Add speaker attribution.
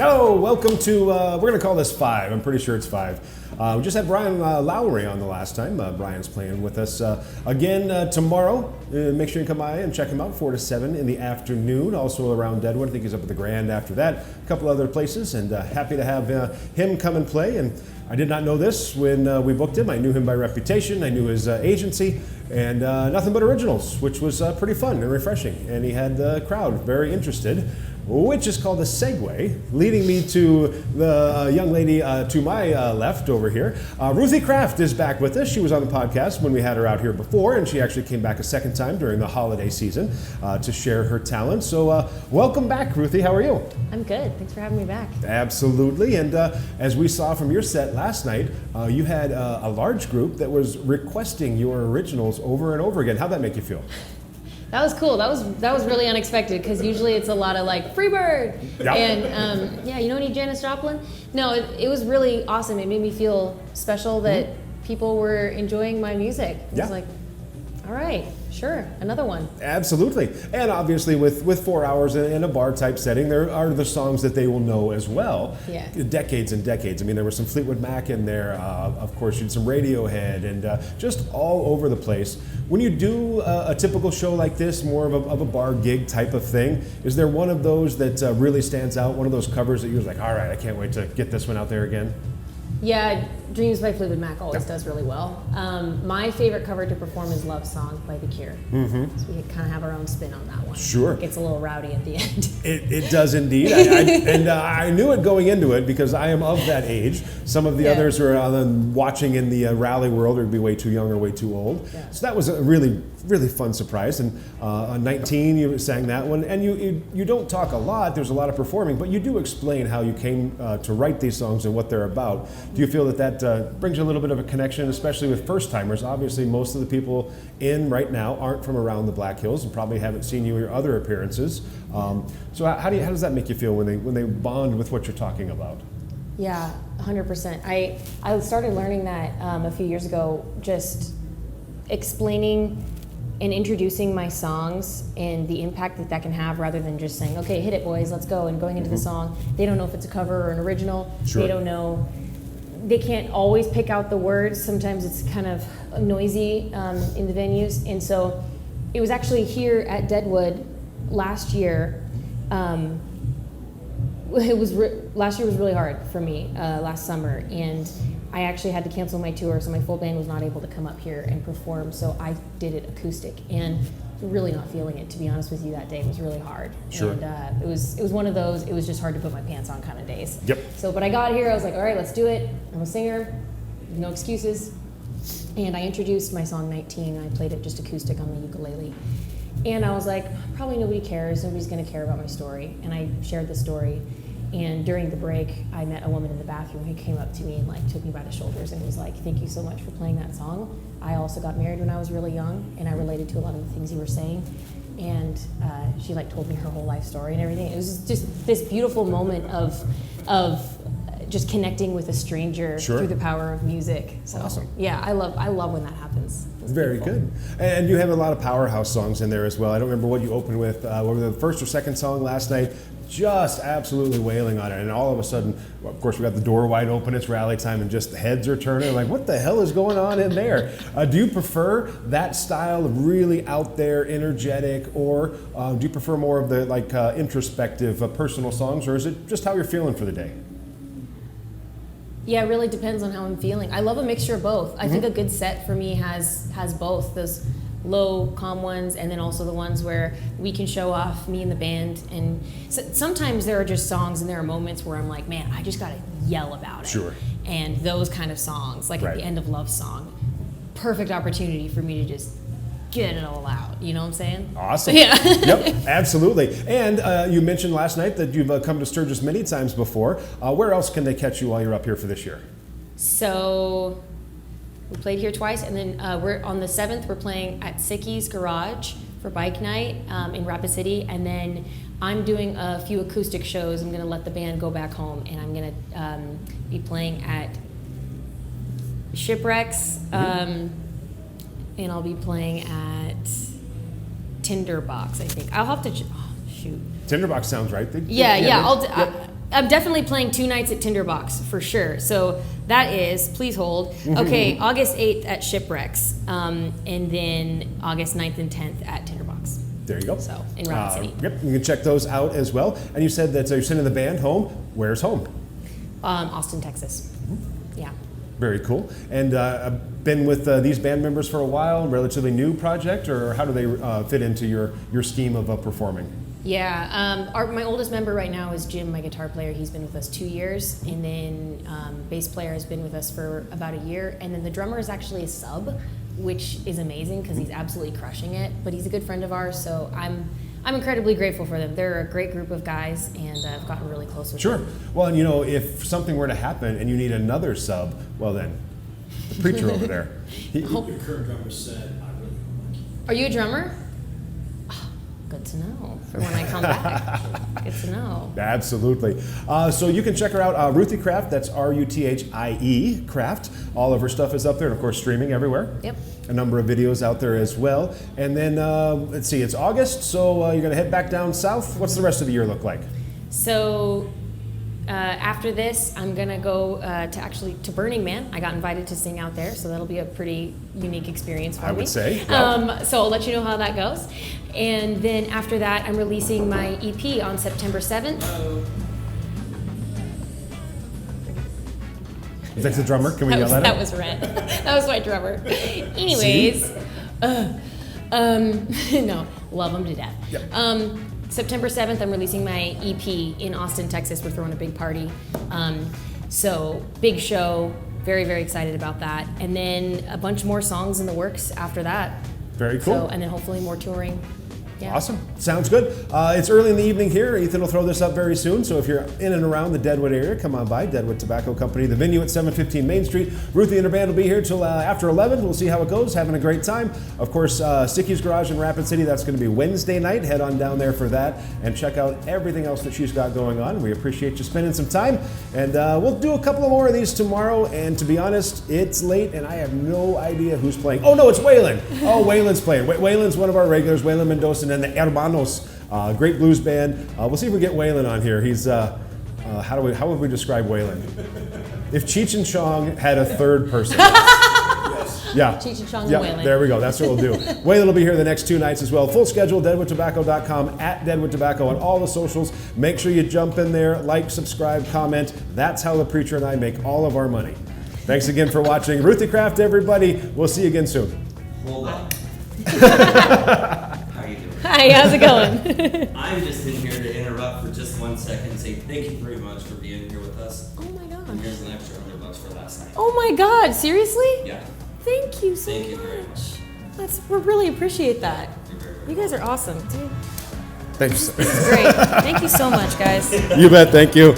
Speaker 1: Oh, welcome to, we're going to call this 5. I'm pretty sure it's 5. We just had Brian Lowry on the last time. Brian's playing with us again tomorrow. Make sure you come by and check him out, 4 to 7 in the afternoon. Also around Deadwood. I think he's up at the Grand after that. A couple other places, and happy to have him come and play. And I did not know this when we booked him. I knew him by reputation. I knew his agency, and nothing but originals, which was pretty fun and refreshing. And he had the crowd very interested, which is called a segue, leading me to the young lady to my left over here. Ruthie Craft is back with us. She was on the podcast when we had her out here before, and she actually came back a second time during the holiday season to share her talent. So welcome back, Ruthie. How are you?
Speaker 2: I'm good. Thanks for having me back.
Speaker 1: Absolutely. And as we saw from your set last night, you had a large group that was requesting your originals over and over again. How'd that make you feel?
Speaker 2: That was cool. That was really unexpected because usually it's a lot of like Freebird
Speaker 1: Yep.
Speaker 2: and you know any Janis Joplin? No, it was really awesome. It made me feel special that people were enjoying my music. It was like, all right, sure, another one.
Speaker 1: Absolutely. And obviously with 4 hours in a bar type setting, there are the songs that they will know as well.
Speaker 2: Yeah.
Speaker 1: Decades and decades. I mean, there was some Fleetwood Mac in there. Of course, you had some Radiohead and just all over the place. When you do a typical show like this, more of a bar gig type of thing, is there one of those that really stands out, one of those covers that you're like, all right, I can't wait to get this one out there again?
Speaker 2: Yeah, Dreams by Fleetwood Mac always does really well. My favorite cover to perform is Love Song by The Cure. Mm-hmm. So we kind of have our own spin on that one.
Speaker 1: Sure.
Speaker 2: It gets a little rowdy at the end.
Speaker 1: It does indeed. I knew it going into it because I am of that age. Some of the others are watching in the rally world or would be way too young or way too old. Yeah. So that was a really, really fun surprise. And on 19, you sang that one. And you don't talk a lot. There's a lot of performing, but you do explain how you came to write these songs and what they're about. Do you feel that brings you a little bit of a connection, especially with first-timers? Obviously, most of the people in right now aren't from around the Black Hills and probably haven't seen you in your other appearances. So how does that make you feel when they bond with what you're talking about?
Speaker 2: Yeah, 100%. I started learning that a few years ago, just explaining and introducing my songs and the impact that can have rather than just saying, okay, hit it, boys, let's go, and going into the song. They don't know if it's a cover or an original.
Speaker 1: Sure.
Speaker 2: They don't know. They can't always pick out the words. Sometimes it's kind of noisy in the venues. And so it was actually here at Deadwood last year. Last year was really hard for me, last summer. And I actually had to cancel my tour, so my full band was not able to come up here and perform. So I did it acoustic. And really not feeling it, to be honest with you. That day was really hard.
Speaker 1: Sure.
Speaker 2: And it was one of those, it was just hard to put my pants on kind of days.
Speaker 1: Yep.
Speaker 2: So, but I got here, I was like, all right, let's do it. I'm a singer, no excuses. And I introduced my song 19, and I played it just acoustic on the ukulele. And I was like, probably nobody cares, nobody's gonna care about my story. And I shared the story. And during the break, I met a woman in the bathroom who came up to me and like took me by the shoulders and was like, thank you so much for playing that song. I also got married when I was really young, and I related to a lot of the things you were saying. And she like told me her whole life story and everything. It was just this beautiful moment of just connecting with a stranger through the power of music. So,
Speaker 1: awesome.
Speaker 2: Yeah, I love when that happens. It's
Speaker 1: very
Speaker 2: beautiful.
Speaker 1: good. And you have a lot of powerhouse songs in there as well. I don't remember what you opened with. What were the first or second song last night? Just absolutely wailing on it, and all of a sudden, well, of course, we got the door wide open. It's rally time, and just the heads are turning. Like, what the hell is going on in there? Do you prefer that style of really out there, energetic, or do you prefer more of the like introspective, personal songs, or is it just how you're feeling for the day?
Speaker 2: Yeah, it really depends on how I'm feeling. I love a mixture of both. I think a good set for me has both those low, calm ones, and then also the ones where we can show off, me and the band. And so, sometimes there are just songs and there are moments where I'm like, man, I just gotta yell about it.
Speaker 1: Sure.
Speaker 2: And those kind of songs, like at the end of Love Song, perfect opportunity for me to just get it all out. You know what I'm saying?
Speaker 1: Awesome.
Speaker 2: Yeah.
Speaker 1: Yep, absolutely. And you mentioned last night that you've come to Sturgis many times before. Where else can they catch you while you're up here for this year?
Speaker 2: So we played here twice, and then we're on the 7th. We're playing at Sicky's Garage for bike night in Rapid City, and then I'm doing a few acoustic shows. I'm going to let the band go back home, and I'm going to be playing at Shipwrecks, and I'll be playing at Tinderbox, I think. I'll have to shoot.
Speaker 1: Tinderbox sounds right.
Speaker 2: Yeah. I'm definitely playing 2 nights at Tinderbox for sure. So that is, please hold. Okay, August 8th at Shipwrecks, and then August 9th and 10th at Tinderbox.
Speaker 1: There you go.
Speaker 2: So in Rapid City.
Speaker 1: Yep, you can check those out as well. And you said that you're sending the band home. Where's home?
Speaker 2: Austin, Texas. Yeah.
Speaker 1: Very cool. And been with these band members for a while, relatively new project, or how do they fit into your scheme of performing?
Speaker 2: Yeah, my oldest member right now is Jim, my guitar player. He's been with us 2 years, and then bass player has been with us for about a year, and then the drummer is actually a sub, which is amazing because he's absolutely crushing it. But he's a good friend of ours, so I'm incredibly grateful for them. They're a great group of guys, and I've gotten really close with them.
Speaker 1: Sure. Well, and if something were to happen and you need another sub, well then, the preacher over there.
Speaker 3: Your current drummer said, I really don't like you.
Speaker 2: Are you a drummer? Oh, good to know for when I come back. Good to know.
Speaker 1: Absolutely. So you can check her out, Ruthie Craft. That's Ruthie Craft. All of her stuff is up there, and of course streaming everywhere.
Speaker 2: Yep.
Speaker 1: A number of videos out there as well. And then let's see, it's August, so you're going to head back down south. What's the rest of the year look like?
Speaker 2: So after this, I'm gonna go to Burning Man. I got invited to sing out there, so that'll be a pretty unique experience for me.
Speaker 1: I would say. Yep.
Speaker 2: So I'll let you know how that goes. And then after that, I'm releasing my EP on September 7th.
Speaker 1: Is that the drummer? Can we yell at him?
Speaker 2: That was Red. That was my drummer. Anyways, no, love him to death.
Speaker 1: Yep.
Speaker 2: September 7th, I'm releasing my EP in Austin, Texas. We're throwing a big party. So big show, very, very excited about that. And then a bunch more songs in the works after that.
Speaker 1: Very cool.
Speaker 2: So, and then hopefully more touring. Yeah.
Speaker 1: Awesome. Sounds good. It's early in the evening here. Ethan will throw this up very soon. So if you're in and around the Deadwood area, come on by. Deadwood Tobacco Company, the venue at 715 Main Street. Ruthie and her band will be here till after 11. We'll see how it goes. Having a great time. Of course, Sticky's Garage in Rapid City. That's going to be Wednesday night. Head on down there for that and check out everything else that she's got going on. We appreciate you spending some time. And we'll do a couple of more of these tomorrow. And to be honest, it's late and I have no idea who's playing. Oh, no, it's Waylon. Oh, Waylon's playing. Waylon's one of our regulars. Waylon Mendoza and the Hermanos. Great blues band. We'll see if we get Waylon on here. He's how would we describe Waylon? If Cheech and Chong had a third person.
Speaker 3: Yes.
Speaker 1: Yeah.
Speaker 2: Cheech and Chong and
Speaker 1: Yeah,
Speaker 2: Waylon.
Speaker 1: there we go. That's what we'll do. Waylon will be here the next 2 nights as well. Full schedule, deadwoodtobacco.com, at Deadwood Tobacco on all the socials. Make sure you jump in there, like, subscribe, comment. That's how the preacher and I make all of our money. Thanks again for watching. Ruthie Craft, everybody. We'll see you again soon.
Speaker 4: Hold on. How you doing?
Speaker 2: Hi, how's it going?
Speaker 4: I'm just in here to interrupt for just 1 second and say thank you very much for being here with us.
Speaker 2: Oh my
Speaker 4: And
Speaker 2: gosh.
Speaker 4: here's an extra $100 for last night.
Speaker 2: Oh my God, seriously?
Speaker 4: Yeah.
Speaker 2: Thank you so
Speaker 4: Thank you
Speaker 2: much.
Speaker 4: very much.
Speaker 2: We really appreciate that.
Speaker 4: You're very
Speaker 2: You guys are awesome, dude.
Speaker 1: Thanks.
Speaker 2: Great. Thank you so much, guys.
Speaker 1: You bet. Thank you.